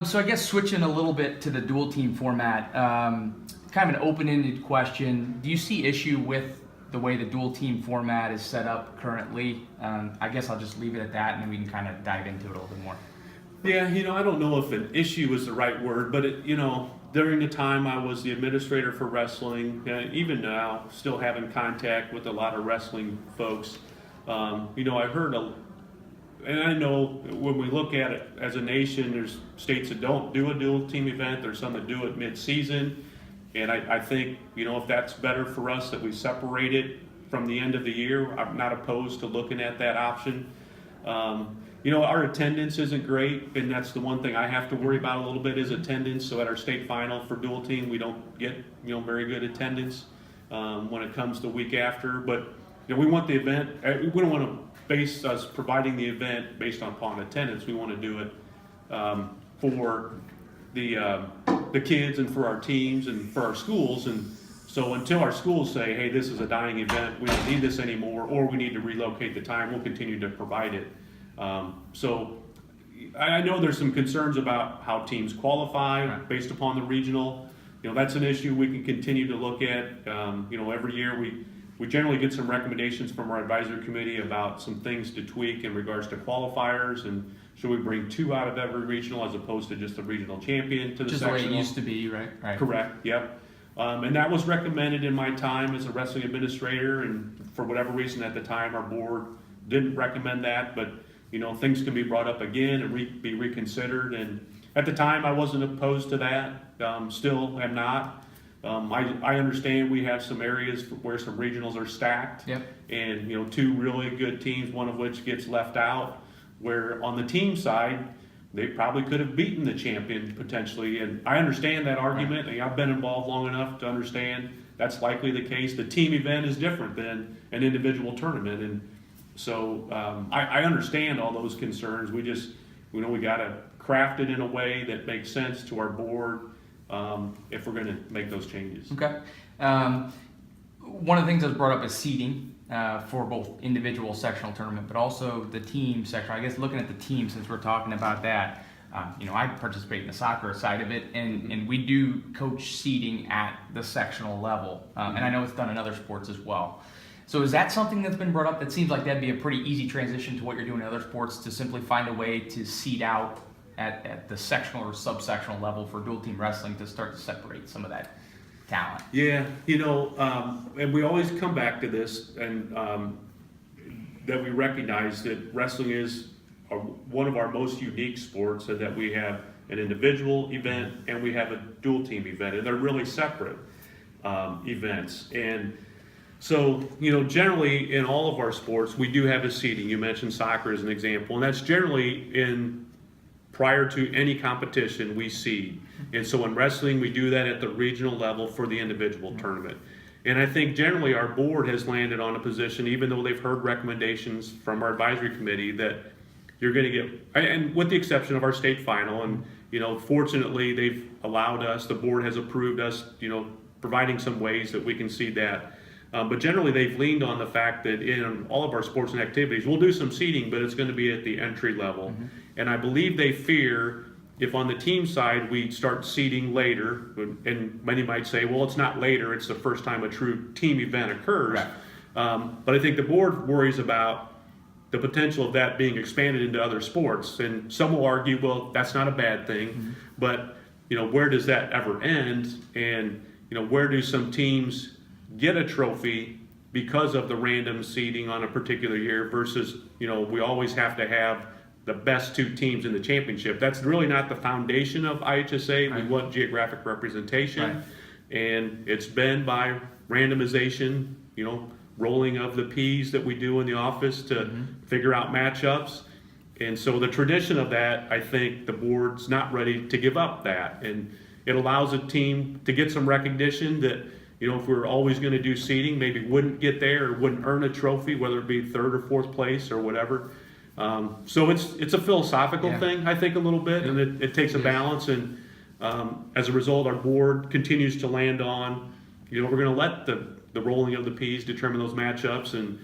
So I guess switching a little bit to the dual team format, kind of an open-ended question. Do you see issue with the way the dual team format is set up currently? I guess I'll just leave it at that, and then we can kind of dive into it a little bit more. Yeah, I don't know if an issue is the right word, but during the time I was the administrator for wrestling, even now, still having contact with a lot of wrestling folks, I heard and I know when we look at it as a nation, there's states that don't do a dual team event, there's some that do it mid-season, and I think, if that's better for us that we separate it from the end of the year, I'm not opposed to looking at that option. Our attendance isn't great, and that's the one thing I have to worry about a little bit is attendance. So at our state final for dual team, we don't get very good attendance when it comes the week after. But we want the event. We don't want to base us providing the event based upon attendance. We want to do it for the kids and for our teams and for our schools. And so until our schools say, hey, this is a dying event, we don't need this anymore, or we need to relocate the time, we'll continue to provide it. So I know there's some concerns about how teams qualify based upon the regional. That's an issue we can continue to look at. Every year we generally get some recommendations from our advisory committee about some things to tweak in regards to qualifiers, and should we bring 2 out of every regional as opposed to just the regional champion to the sectional? Just the way it used to be, right? Correct, yep. And that was recommended in my time as a wrestling administrator, and for whatever reason at the time our board didn't recommend that, but things can be brought up again and be reconsidered. And at the time, I wasn't opposed to that. Still am not. I understand we have some areas where some regionals are stacked. Yep. And 2 really good teams, one of which gets left out. Where on the team side, they probably could have beaten the champion potentially. And I understand that argument. Right. I've been involved long enough to understand that's likely the case. The team event is different than an individual tournament, and so I understand all those concerns. We just, we got to craft it in a way that makes sense to our board if we're going to make those changes. Okay. One of the things that was brought up is seeding for both individual sectional tournament, but also the team sectional. I guess looking at the team, since we're talking about that, I participate in the soccer side of it, and we do coach seeding at the sectional level, and I know it's done in other sports as well. So is that something that's been brought up? That seems like that'd be a pretty easy transition to what you're doing in other sports, to simply find a way to seed out at the sectional or subsectional level for dual team wrestling to start to separate some of that talent. Yeah, and we always come back to this, and that we recognize that wrestling is one of our most unique sports, and that we have an individual event and we have a dual team event, and they're really separate events. And so, generally in all of our sports, we do have a seeding. You mentioned soccer as an example, and that's generally prior to any competition, we seed. And so in wrestling, we do that at the regional level for the individual tournament. And I think generally our board has landed on a position, even though they've heard recommendations from our advisory committee, that you're going to get, and with the exception of our state final, and fortunately they've allowed us, the board has approved us, providing some ways that we can seed that. But generally, they've leaned on the fact that in all of our sports and activities, we'll do some seeding, but it's going to be at the entry level. Mm-hmm. And I believe they fear if on the team side we start seeding later, and many might say, well, it's not later, it's the first time a true team event occurs. Right. But I think the board worries about the potential of that being expanded into other sports. And some will argue, well, that's not a bad thing, mm-hmm. but where does that ever end? And where do some teams get a trophy because of the random seeding on a particular year versus, we always have to have the best 2 teams in the championship. That's really not the foundation of IHSA. Right. We want geographic representation, right. And it's been by randomization, rolling of the P's that we do in the office to mm-hmm. figure out matchups. And so the tradition of that, I think the board's not ready to give up that. And it allows a team to get some recognition that, if we're always going to do seeding, maybe wouldn't get there or wouldn't earn a trophy, whether it be 3rd or 4th place or whatever. So it's a philosophical thing, I think, a little bit, and it takes a balance. And as a result, our board continues to land on, we're going to let the rolling of the P's determine those matchups. And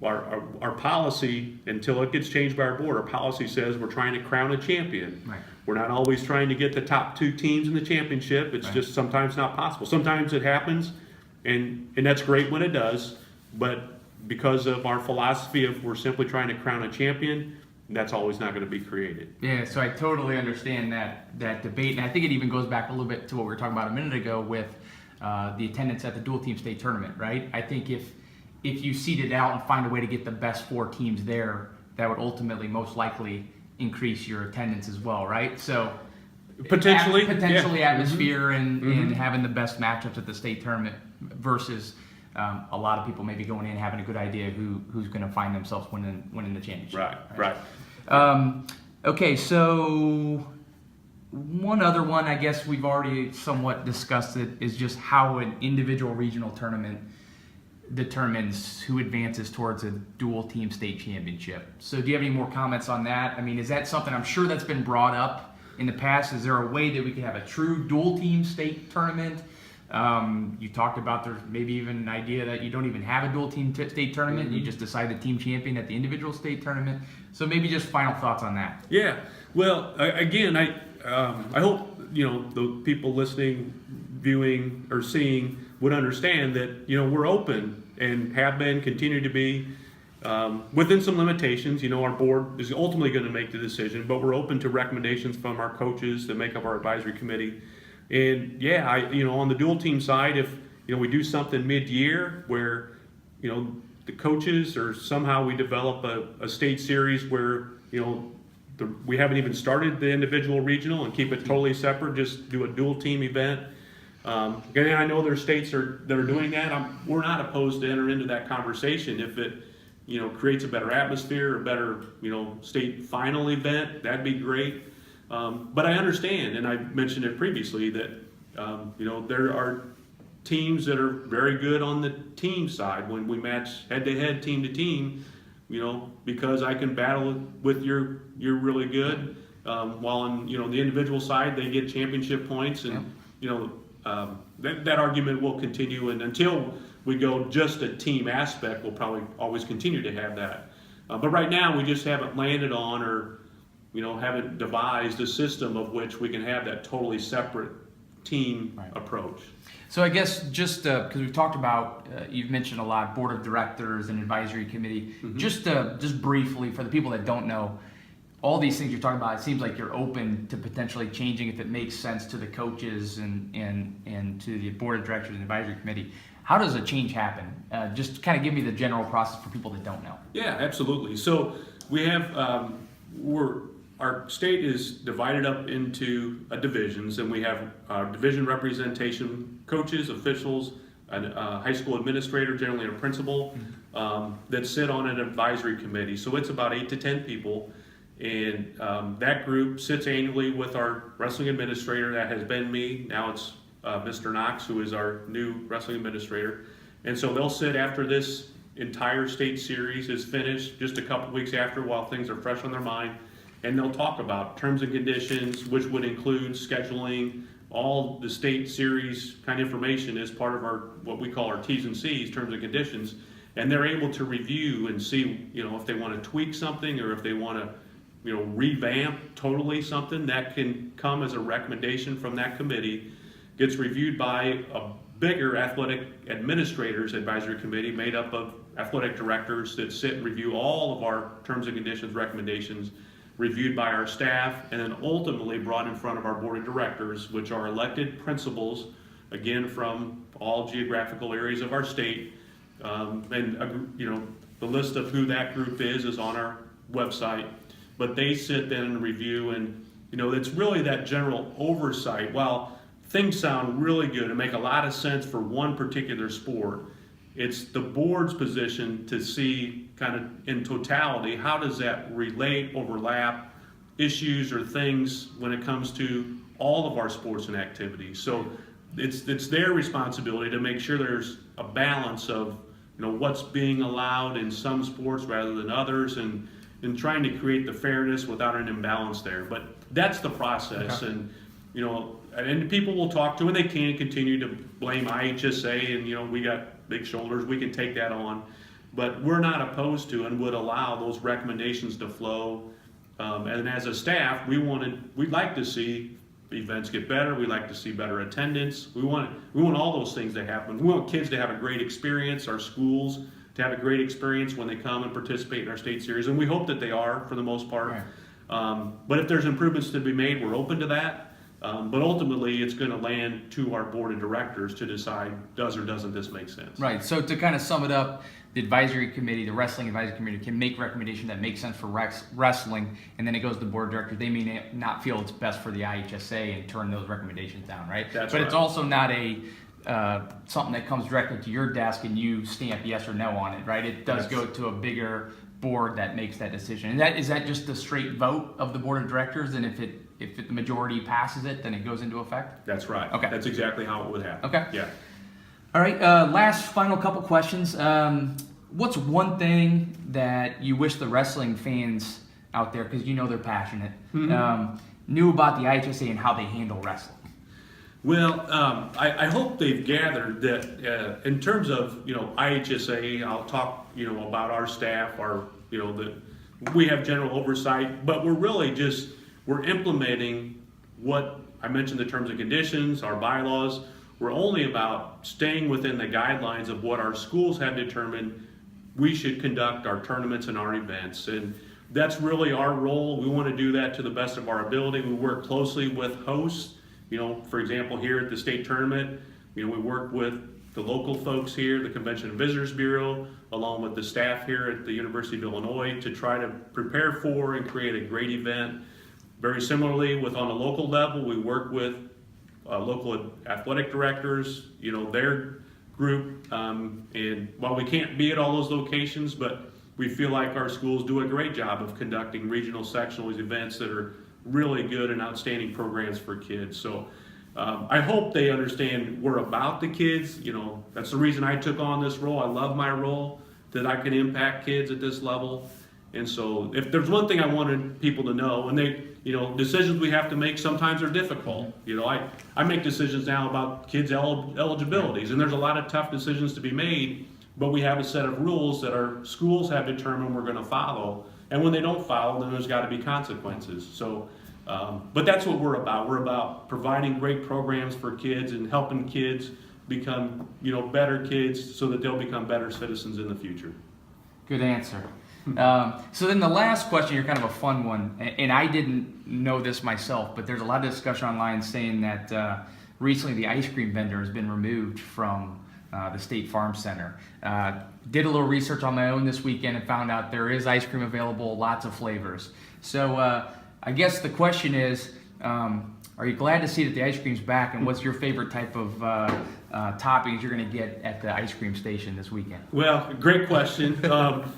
our policy, until it gets changed by our board, our policy says we're trying to crown a champion. Right. We're not always trying to get the top 2 teams in the championship. It's Right. just sometimes not possible. Sometimes it happens, and that's great when it does. But because of our philosophy of we're simply trying to crown a champion, that's always not going to be created. Yeah, so I totally understand that debate, and I think it even goes back a little bit to what we were talking about a minute ago with the attendance at the dual team state tournament, right? I think if you seed it out and find a way to get the best 4 teams there, that would ultimately most likely increase your attendance as well, right? So Potentially, yeah. atmosphere and having the best matchups at the state tournament versus a lot of people maybe going in having a good idea who's going to find themselves winning the championship. Right. Okay, so one other one, I guess we've already somewhat discussed it, is just how an individual regional tournament determines who advances towards a dual team state championship. So do you have any more comments on that? I mean, is that something, I'm sure that's been brought up in the past. Is there a way that we could have a true dual team state tournament? You talked about there's maybe even an idea that you don't even have a dual team state tournament. You just decide the team champion at the individual state tournament. So maybe just final thoughts on that. Yeah. Well, again, I hope the people listening, viewing, or seeing would understand that we're open and have been, continue to be, within some limitations. Our board is ultimately going to make the decision, but we're open to recommendations from our coaches that make up our advisory committee. And yeah, on the dual team side, if we do something mid-year where the coaches, or somehow we develop a state series where we haven't even started the individual regional and keep it totally separate, just do a dual team event. Again, I know there are states that are doing that. We're not opposed to enter into that conversation if it creates a better atmosphere, a better state final event. That'd be great. But I understand, and I mentioned it previously, that there are teams that are very good on the team side when we match head-to-head, team-to-team, because I can battle with you're really good, while on the individual side they get championship points, and that argument will continue, and until we go just a team aspect, we'll probably always continue to have that. But right now we just haven't landed on, or haven't devised a system of which we can have that totally separate team approach. So I guess just because we've talked about, you've mentioned a lot, board of directors and advisory committee. Just briefly for the people that don't know, all these things you're talking about, it seems like you're open to potentially changing if it makes sense to the coaches and to the board of directors and advisory committee. How does a change happen? Just kind of give me the general process for people that don't know. Yeah, absolutely. So we have our state is divided up into divisions, and we have division representation, coaches, officials, a high school administrator, generally a principal, that sit on an advisory committee. So it's about 8 to 10 people, and that group sits annually with our wrestling administrator. That has been me. Now it's Mr. Knox, who is our new wrestling administrator. And so they'll sit after this entire state series is finished, just a couple weeks after, while things are fresh on their mind. And they'll talk about terms and conditions, which would include scheduling, all the state series kind of information as part of our, what we call our T's and C's, terms and conditions. And they're able to review and see, if they want to tweak something, or if they want to, revamp totally something, that can come as a recommendation from that committee, gets reviewed by a bigger athletic administrators advisory committee made up of athletic directors that sit and review all of our terms and conditions recommendations, reviewed by our staff, and then ultimately brought in front of our board of directors, which are elected principals, again from all geographical areas of our state. The list of who that group is on our website. But they sit then and review, and it's really that general oversight. While things sound really good and make a lot of sense for one particular sport, it's the board's position to see kind of in totality, how does that relate, overlap, issues or things when it comes to all of our sports and activities. So it's their responsibility to make sure there's a balance of what's being allowed in some sports rather than others, and trying to create the fairness without an imbalance there. But that's the process. Okay. And people will talk to, and they can continue to blame IHSA, and we got big shoulders, we can take that on, but we're not opposed to and would allow those recommendations to flow And as a staff, we'd like to see events get better. We'd like to see better attendance. We want all those things to happen. We want kids to have a great experience, our schools to have a great experience when they come and participate in our state series, and we hope that they are for the most part. Right. But if there's improvements to be made, we're open to that. But ultimately, it's going to land to our board of directors to decide does or doesn't this make sense. Right. So to kind of sum it up, the advisory committee, the wrestling advisory committee, can make recommendation that makes sense for wrestling, and then it goes to the board of directors. They may not feel it's best for the IHSA and turn those recommendations down, right? That's but right. It's also not a something that comes directly to your desk and you stamp yes or no on it, right? It does go to a bigger board that makes that decision. And is that just a straight vote of the board of directors? And if the majority passes it, then it goes into effect? That's right. Okay. That's exactly how it would happen. Okay. Yeah. All right, last final couple questions. What's one thing that you wish the wrestling fans out there, because you know they're passionate, knew about the IHSA and how they handle wrestling? Well, I hope they've gathered that in terms of IHSA, I'll talk about our staff, that we have general oversight, but we're implementing what I mentioned, the terms and conditions, our bylaws. We're only about staying within the guidelines of what our schools have determined we should conduct our tournaments and our events. And that's really our role. We want to do that to the best of our ability. We work closely with hosts. For example, here at the state tournament, we work with the local folks here, the Convention and Visitors Bureau, along with the staff here at the University of Illinois to try to prepare for and create a great event. Very similarly, on a local level, we work with local athletic directors, their group, and while we can't be at all those locations, but we feel like our schools do a great job of conducting regional sectional events that are really good and outstanding programs for kids. So I hope they understand we're about the kids. That's the reason I took on this role. I love my role, that I can impact kids at this level. And so if there's one thing I wanted people to know, and decisions we have to make sometimes are difficult. I make decisions now about kids' eligibilities, and there's a lot of tough decisions to be made, but we have a set of rules that our schools have determined we're going to follow. And when they don't follow, then there's got to be consequences. So, but that's what we're about. We're about providing great programs for kids and helping kids become, better kids so that they'll become better citizens in the future. Good answer. So then the last question, you're kind of a fun one, and I didn't know this myself, but there's a lot of discussion online saying that recently the ice cream vendor has been removed from the State Farm Center. Did a little research on my own this weekend and found out there is ice cream available, lots of flavors. So I guess the question is, are you glad to see that the ice cream's back, and what's your favorite type of toppings you're going to get at the ice cream station this weekend? Well, great question.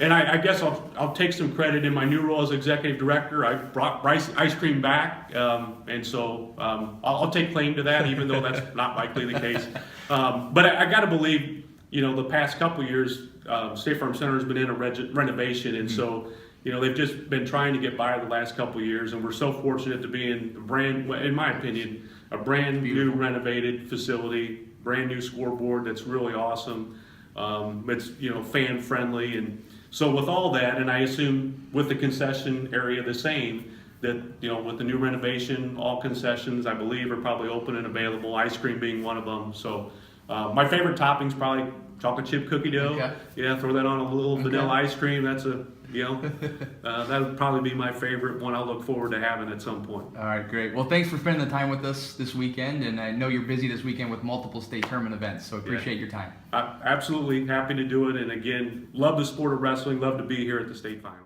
And I guess I'll take some credit in my new role as executive director. I brought ice cream back, and so I'll take claim to that, even though that's not likely the case. But I got to believe, the past couple of years, State Farm Center has been in a renovation, and so they've just been trying to get by the last couple of years, and we're so fortunate to be in my opinion, a brand new renovated facility, brand new scoreboard that's really awesome. It's fan friendly, and so with all that, and I assume with the concession area the same, that with the new renovation, all concessions I believe are probably open and available. Ice cream being one of them. So my favorite topping's probably chocolate chip cookie dough. Okay. Yeah, throw that on a little vanilla ice cream. That's that would probably be my favorite one. I'll look forward to having at some point. All right, great. Well, thanks for spending the time with us this weekend, and I know you're busy this weekend with multiple state tournament events, so appreciate your time. Absolutely happy to do it, and again, love the sport of wrestling. Love to be here at the state final.